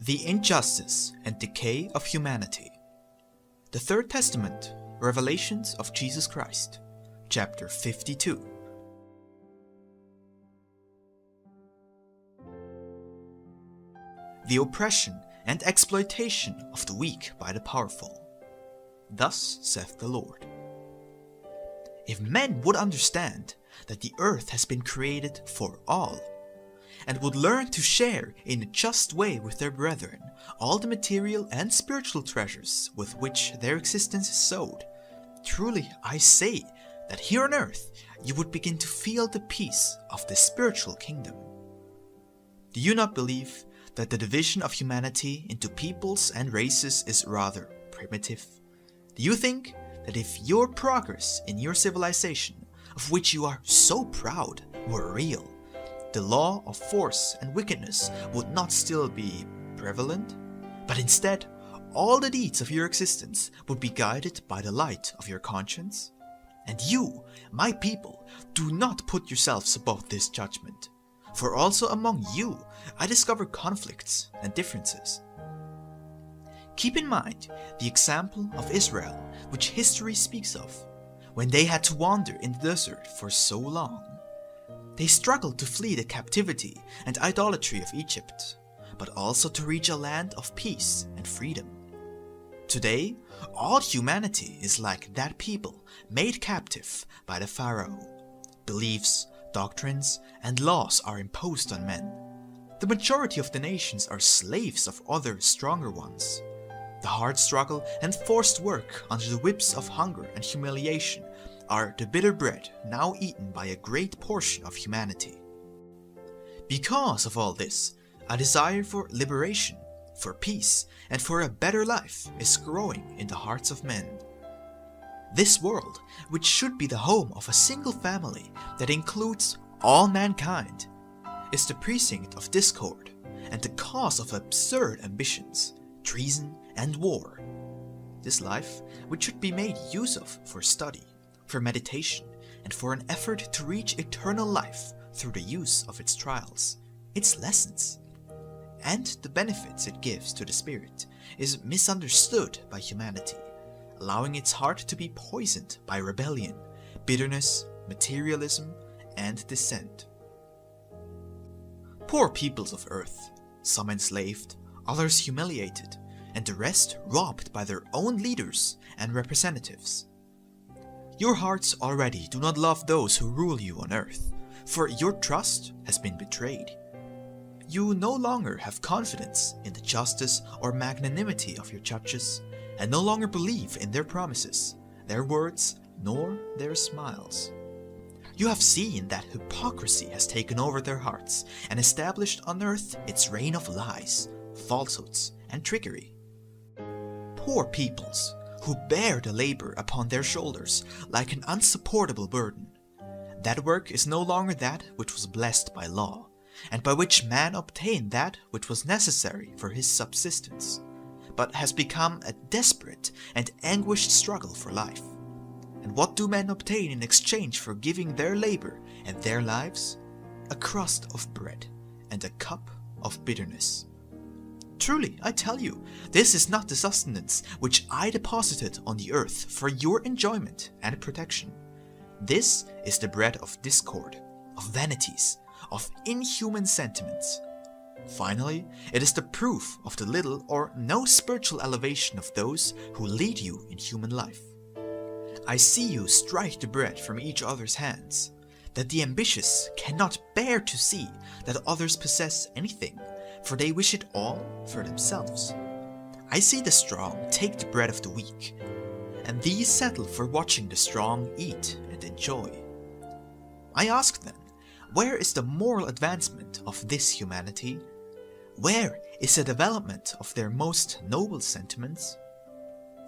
The Injustice and Decay of Humanity. The Third Testament, Revelations of Jesus Christ, Chapter 52. The oppression and exploitation of the weak by the powerful. Thus saith the Lord. If men would understand that the earth has been created for all, and would learn to share in a just way with their brethren all the material and spiritual treasures with which their existence is sowed, truly I say that here on earth you would begin to feel the peace of the spiritual kingdom. Do you not believe that the division of humanity into peoples and races is rather primitive? Do you think that if your progress in your civilization, of which you are so proud, were real, the law of force and wickedness would not still be prevalent, but instead all the deeds of your existence would be guided by the light of your conscience? And you, my people, do not put yourselves above this judgment, for also among you I discover conflicts and differences. Keep in mind the example of Israel, which history speaks of, when they had to wander in the desert for so long. They struggled to flee the captivity and idolatry of Egypt, but also to reach a land of peace and freedom. Today, all humanity is like that people made captive by the Pharaoh. Beliefs, doctrines, and laws are imposed on men. The majority of the nations are slaves of other stronger ones. The hard struggle and forced work under the whips of hunger and humiliation are the bitter bread now eaten by a great portion of humanity. Because of all this, a desire for liberation, for peace, and for a better life is growing in the hearts of men. This world, which should be the home of a single family that includes all mankind, is the precinct of discord and the cause of absurd ambitions, treason, and war. This life, which should be made use of for study, for meditation, and for an effort to reach eternal life through the use of its trials, its lessons, and the benefits it gives to the spirit, is misunderstood by humanity, allowing its heart to be poisoned by rebellion, bitterness, materialism, and dissent. Poor peoples of earth, some enslaved, others humiliated, and the rest robbed by their own leaders and representatives. Your hearts already do not love those who rule you on earth, for your trust has been betrayed. You no longer have confidence in the justice or magnanimity of your judges, and no longer believe in their promises, their words, nor their smiles. You have seen that hypocrisy has taken over their hearts and established on earth its reign of lies, falsehoods, and trickery. Poor peoples, who bear the labor upon their shoulders like an unsupportable burden. That work is no longer that which was blessed by law, and by which man obtained that which was necessary for his subsistence, but has become a desperate and anguished struggle for life. And what do men obtain in exchange for giving their labor and their lives? A crust of bread and a cup of bitterness. Truly, I tell you, this is not the sustenance which I deposited on the earth for your enjoyment and protection. This is the bread of discord, of vanities, of inhuman sentiments. Finally, it is the proof of the little or no spiritual elevation of those who lead you in human life. I see you strike the bread from each other's hands, that the ambitious cannot bear to see that others possess anything, for they wish it all for themselves. I see the strong take the bread of the weak, and these settle for watching the strong eat and enjoy. I ask then, where is the moral advancement of this humanity? Where is the development of their most noble sentiments?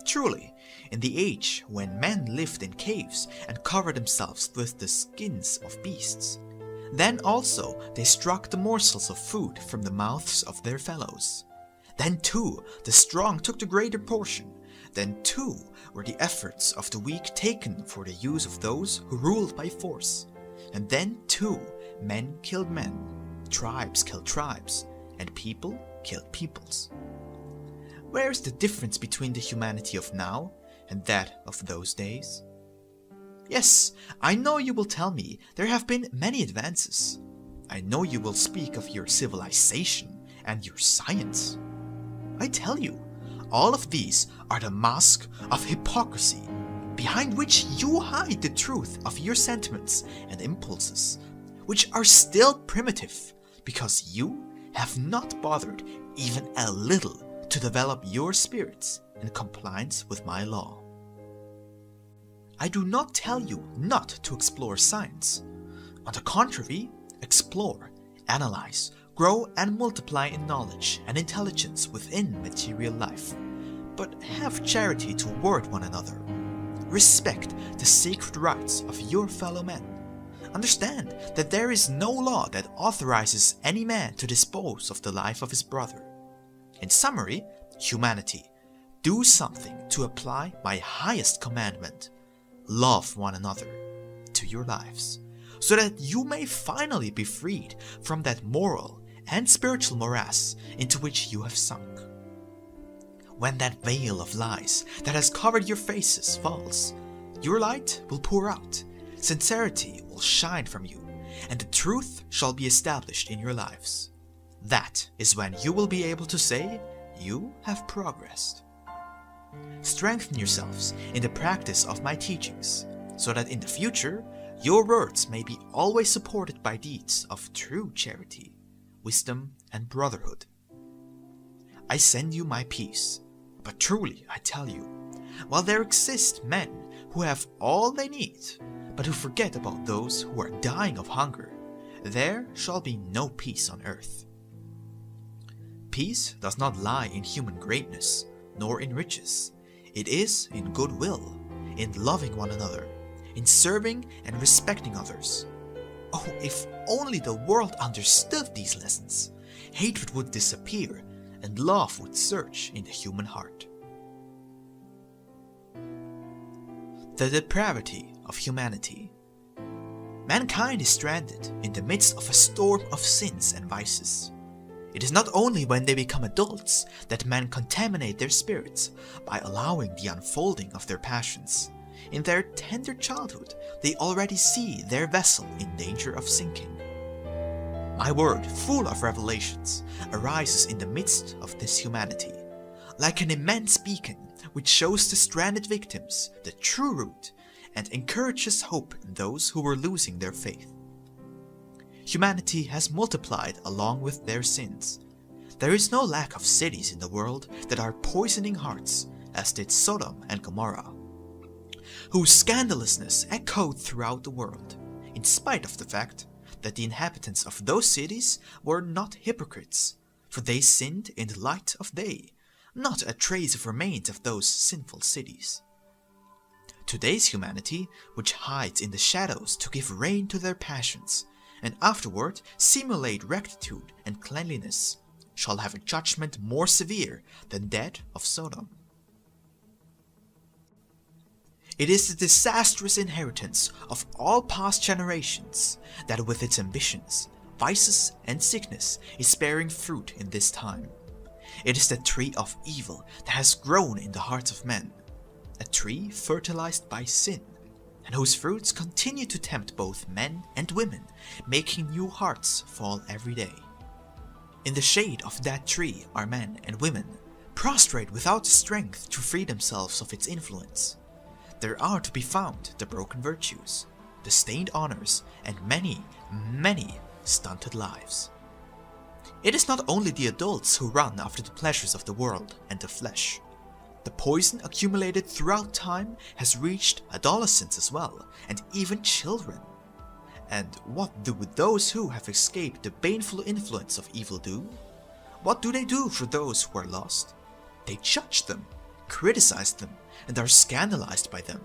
Truly, in the age when men lived in caves and covered themselves with the skins of beasts, then also they struck the morsels of food from the mouths of their fellows. Then too the strong took the greater portion. Then too were the efforts of the weak taken for the use of those who ruled by force. And then too men killed men, tribes killed tribes, and people killed peoples. Where is the difference between the humanity of now and that of those days? Yes, I know you will tell me there have been many advances. I know you will speak of your civilization and your science. I tell you, all of these are the mask of hypocrisy, behind which you hide the truth of your sentiments and impulses, which are still primitive because you have not bothered even a little to develop your spirits in compliance with my law. I do not tell you not to explore science. On the contrary, explore, analyze, grow and multiply in knowledge and intelligence within material life, but have charity toward one another. Respect the sacred rights of your fellow men. Understand that there is no law that authorizes any man to dispose of the life of his brother. In summary, humanity, do something to apply my highest commandment, love one another, to your lives, so that you may finally be freed from that moral and spiritual morass into which you have sunk. When that veil of lies that has covered your faces falls, your light will pour out, sincerity will shine from you, and the truth shall be established in your lives. That is when you will be able to say, you have progressed. Strengthen yourselves in the practice of my teachings, so that in the future your words may be always supported by deeds of true charity, wisdom, and brotherhood. I send you my peace, but truly I tell you, while there exist men who have all they need, but who forget about those who are dying of hunger, there shall be no peace on earth. Peace does not lie in human greatness, nor in riches. It is in goodwill, in loving one another, in serving and respecting others. Oh, if only the world understood these lessons, hatred would disappear and love would surge in the human heart. The depravity of humanity. Mankind is stranded in the midst of a storm of sins and vices. It is not only when they become adults that men contaminate their spirits by allowing the unfolding of their passions. In their tender childhood, they already see their vessel in danger of sinking. My word, full of revelations, arises in the midst of this humanity, like an immense beacon which shows the stranded victims the true route and encourages hope in those who were losing their faith. Humanity has multiplied along with their sins. There is no lack of cities in the world that are poisoning hearts, as did Sodom and Gomorrah, whose scandalousness echoed throughout the world, in spite of the fact that the inhabitants of those cities were not hypocrites, for they sinned in the light of day, not a trace of remains of those sinful cities. Today's humanity, which hides in the shadows to give rein to their passions, and afterward simulate rectitude and cleanliness, shall have a judgment more severe than that of Sodom. It is the disastrous inheritance of all past generations that with its ambitions, vices, and sickness is bearing fruit in this time. It is the tree of evil that has grown in the hearts of men, a tree fertilized by sin, and whose fruits continue to tempt both men and women, making new hearts fall every day. In the shade of that tree are men and women, prostrate without the strength to free themselves of its influence. There are to be found the broken virtues, the stained honors, and many, many stunted lives. It is not only the adults who run after the pleasures of the world and the flesh. The poison accumulated throughout time has reached adolescents as well, and even children. And what do those who have escaped the baneful influence of evil do? What do they do for those who are lost? They judge them, criticize them, and are scandalized by them.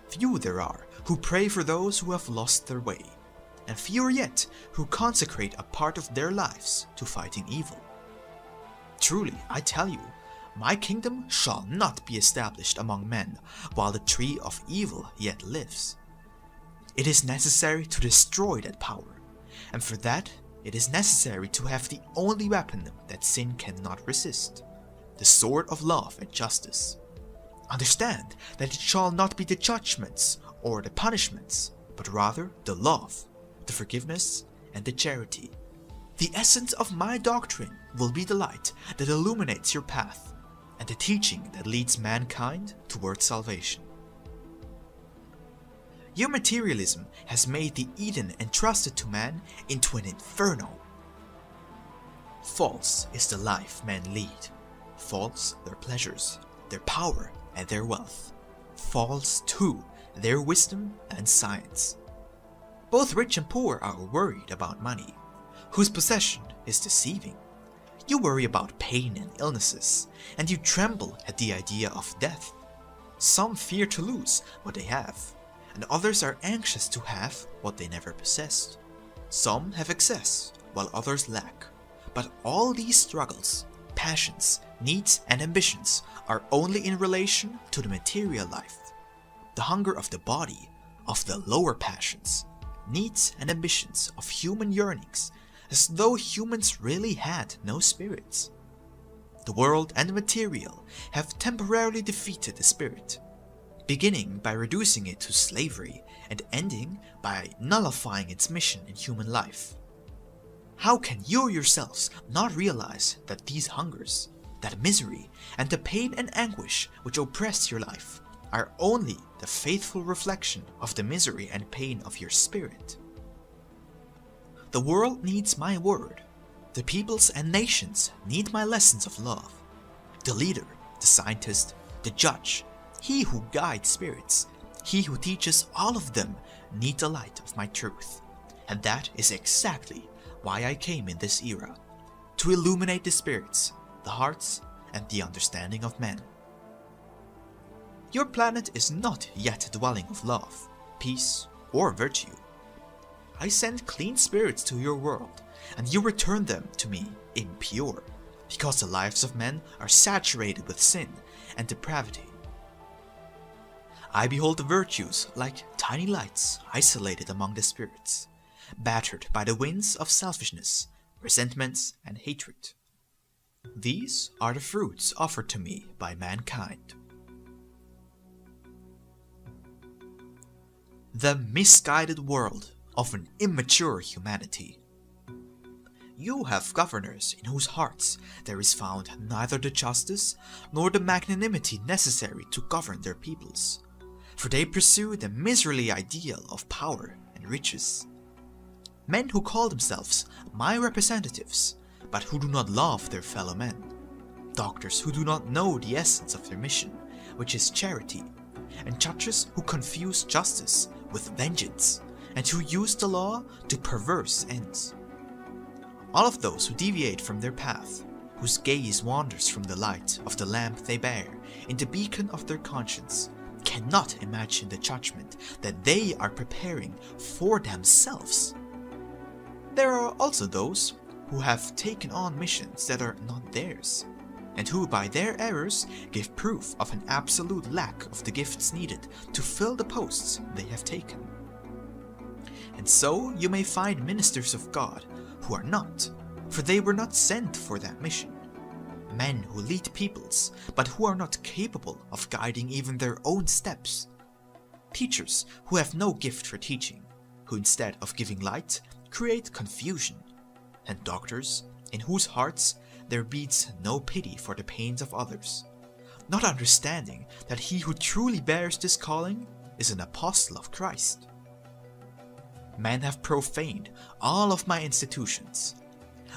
Few there are who pray for those who have lost their way, and fewer yet who consecrate a part of their lives to fighting evil. Truly, I tell you, my kingdom shall not be established among men while the tree of evil yet lives. It is necessary to destroy that power, and for that it is necessary to have the only weapon that sin cannot resist, the sword of love and justice. Understand that it shall not be the judgments or the punishments, but rather the love, the forgiveness, and the charity. The essence of my doctrine will be the light that illuminates your path, and the teaching that leads mankind towards salvation. Your materialism has made the Eden entrusted to man into an inferno. False is the life men lead. False their pleasures, their power, and their wealth. False, too, their wisdom and science. Both rich and poor are worried about money, whose possession is deceiving. You worry about pain and illnesses, and you tremble at the idea of death. Some fear to lose what they have, and others are anxious to have what they never possessed. Some have excess, while others lack. But all these struggles, passions, needs, and ambitions are only in relation to the material life. The hunger of the body, of the lower passions, needs and ambitions of human yearnings, as though humans really had no spirits. The world and the material have temporarily defeated the spirit, beginning by reducing it to slavery and ending by nullifying its mission in human life. How can you yourselves not realize that these hungers, that misery, and the pain and anguish which oppress your life are only the faithful reflection of the misery and pain of your spirit? The world needs my word. The peoples and nations need my lessons of love. The leader, the scientist, the judge, he who guides spirits, he who teaches all of them need the light of my truth. And that is exactly why I came in this era, to illuminate the spirits, the hearts, and the understanding of men. Your planet is not yet a dwelling of love, peace, or virtue. I send clean spirits to your world, and you return them to me impure, because the lives of men are saturated with sin and depravity. I behold the virtues like tiny lights isolated among the spirits, battered by the winds of selfishness, resentments, and hatred. These are the fruits offered to me by mankind. The misguided world of an immature humanity. You have governors in whose hearts there is found neither the justice nor the magnanimity necessary to govern their peoples, for they pursue the miserly ideal of power and riches. Men who call themselves my representatives, but who do not love their fellow men. Doctors who do not know the essence of their mission, which is charity, and judges who confuse justice with vengeance, and who use the law to perverse ends. All of those who deviate from their path, whose gaze wanders from the light of the lamp they bear in the beacon of their conscience, cannot imagine the judgment that they are preparing for themselves. There are also those who have taken on missions that are not theirs, and who by their errors give proof of an absolute lack of the gifts needed to fill the posts they have taken. And so you may find ministers of God who are not, for they were not sent for that mission. Men who lead peoples, but who are not capable of guiding even their own steps. Teachers who have no gift for teaching, who instead of giving light, create confusion. And doctors in whose hearts there beats no pity for the pains of others, not understanding that he who truly bears this calling is an apostle of Christ. Men have profaned all of my institutions,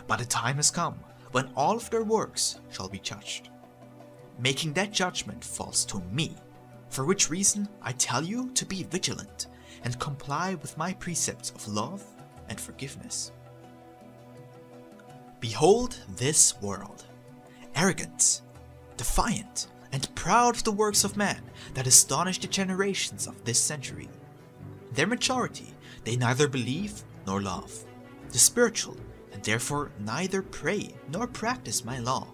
but the time has come when all of their works shall be judged. Making that judgment falls to me, for which reason I tell you to be vigilant and comply with my precepts of love and forgiveness. Behold this world, arrogant, defiant, and proud of the works of man that astonish the generations of this century. Their majority they neither believe nor love, the spiritual, and therefore neither pray nor practice my law.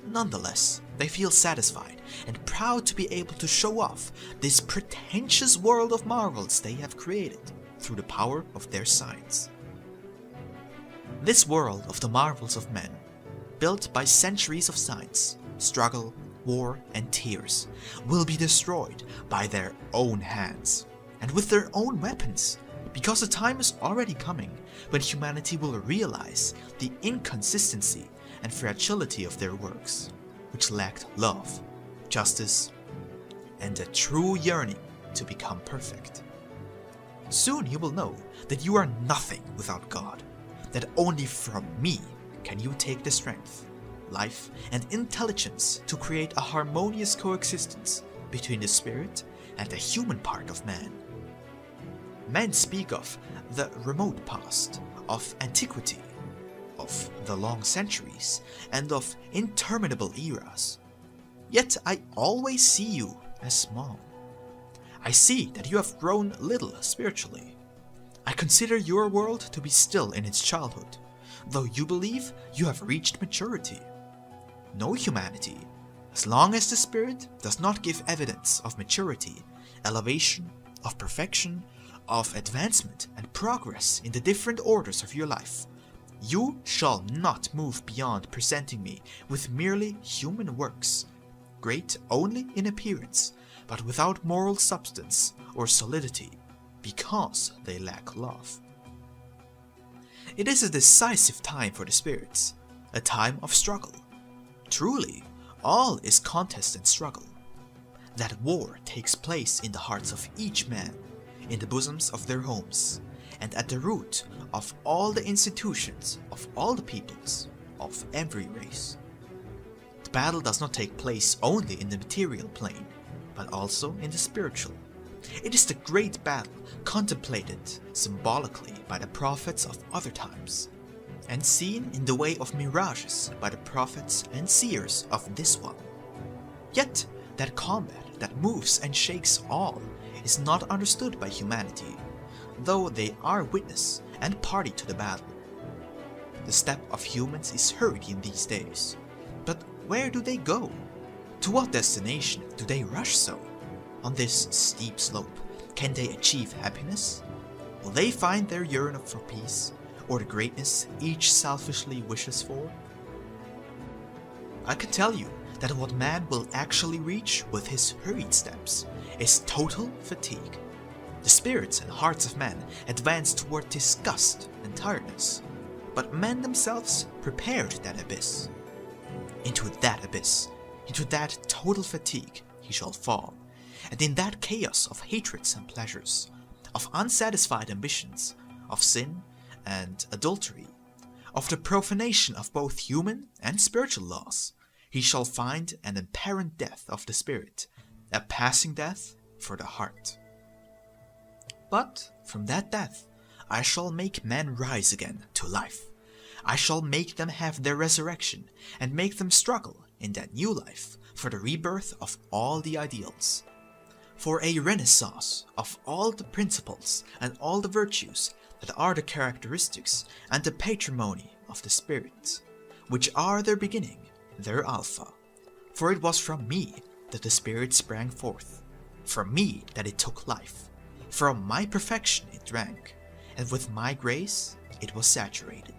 Nonetheless, they feel satisfied and proud to be able to show off this pretentious world of marvels they have created through the power of their science. This world of the marvels of men, built by centuries of science, struggle, war, and tears, will be destroyed by their own hands, and with their own weapons, because the time is already coming when humanity will realize the inconsistency and fragility of their works, which lacked love, justice, and a true yearning to become perfect. Soon you will know that you are nothing without God, that only from me can you take the strength, life, and intelligence to create a harmonious coexistence between the spirit and the human part of man. Men speak of the remote past, of antiquity, of the long centuries, and of interminable eras. Yet I always see you as small. I see that you have grown little spiritually. I consider your world to be still in its childhood, though you believe you have reached maturity. No humanity, as long as the spirit does not give evidence of maturity, elevation, of perfection, of advancement and progress in the different orders of your life, you shall not move beyond presenting me with merely human works, great only in appearance, but without moral substance or solidity, because they lack love. It is a decisive time for the spirits, a time of struggle. Truly, all is contest and struggle. That war takes place in the hearts of each man, in the bosoms of their homes, and at the root of all the institutions of all the peoples of every race. The battle does not take place only in the material plane, but also in the spiritual. It is the great battle contemplated symbolically by the prophets of other times, and seen in the way of mirages by the prophets and seers of this one. Yet that combat that moves and shakes all is not understood by humanity, though they are witness and party to the battle. The step of humans is hurried in these days, but where do they go? To what destination do they rush so? On this steep slope, can they achieve happiness? Will they find their yearning for peace, or the greatness each selfishly wishes for? I can tell you that what man will actually reach with his hurried steps is total fatigue. The spirits and hearts of men advance toward disgust and tiredness, but men themselves prepared that abyss. Into that total fatigue he shall fall, and in that chaos of hatreds and pleasures, of unsatisfied ambitions, of sin and adultery, of the profanation of both human and spiritual laws, he shall find an apparent death of the spirit, a passing death for the heart. But from that death I shall make men rise again to life. I shall make them have their resurrection, and make them struggle in that new life for the rebirth of all the ideals, for a renaissance of all the principles and all the virtues that are the characteristics and the patrimony of the spirit, which are their beginning, their alpha. For it was from me that the spirit sprang forth, from me that it took life, from my perfection it drank, and with my grace it was saturated.